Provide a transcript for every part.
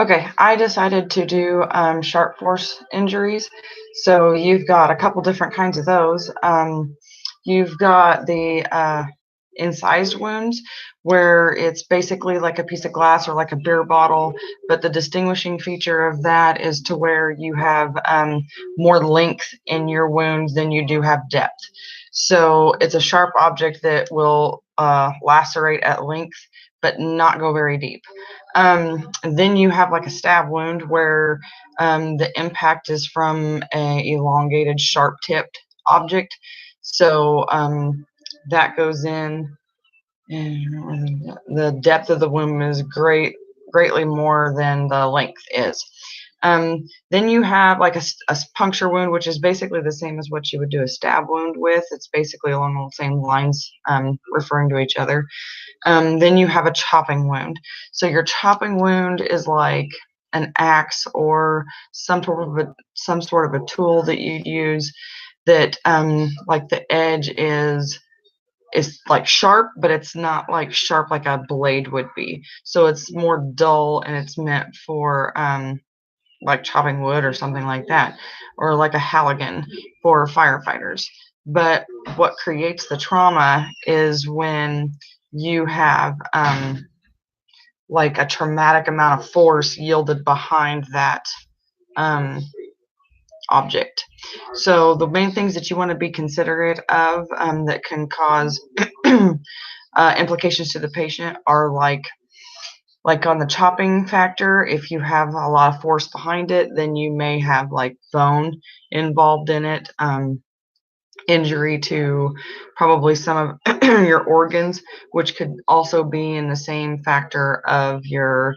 Okay, I decided to do sharp force injuries. So you've got a couple different kinds of those. You've got the incised wounds, where it's basically like a piece of glass or like a beer bottle, but the distinguishing feature of that is to where you have more length in your wounds than you do have depth. So it's a sharp object that will lacerate at length, but not go very deep. Then you have like a stab wound where the impact is from a elongated, sharp-tipped object. So that goes in, and the depth of the wound is greatly more than the length is. Then you have like a puncture wound, which is basically the same as what you would do a stab wound with. It's basically along the same lines, referring to each other. Then you have a chopping wound. So your chopping wound is like an axe or some sort of a tool that you'd use that like the edge is like sharp, but it's not like sharp like a blade would be. So it's more dull and it's meant for like chopping wood or something like that, or like a Halligan for firefighters. But what creates the trauma is when you have like a traumatic amount of force yielded behind that um, object. So the main things that you want to be considerate of that can cause implications to the patient are like on the chopping factor, if you have a lot of force behind it, then you may have like bone involved in it, injury to probably some of your organs, which could also be in the same factor of your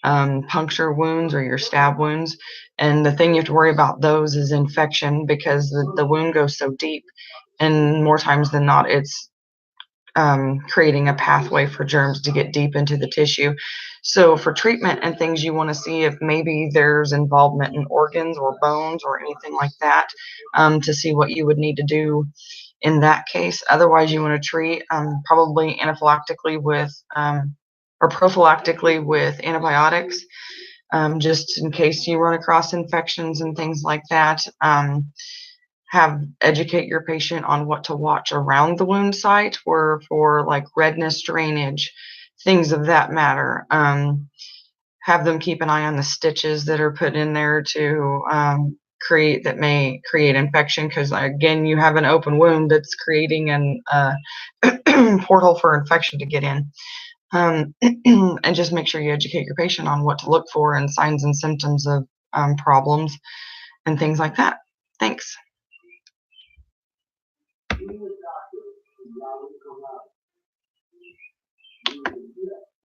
puncture wounds or your stab wounds. And the thing you have to worry about those is infection, because the wound goes so deep, and more times than not, it's creating a pathway for germs to get deep into the tissue. So for treatment and things, you want to see if maybe there's involvement in organs or bones or anything like that, to see what you would need to do in that case. Otherwise, you want to treat probably anaphylactically with or prophylactically with antibiotics, just in case you run across infections and things like that. Educate your patient on what to watch around the wound site for like redness, drainage, things of that matter. Have them keep an eye on the stitches that are put in there to may create infection, because again, you have an open wound that's creating an portal for infection to get in. And just make sure you educate your patient on what to look for and signs and symptoms of problems and things like that. Thanks.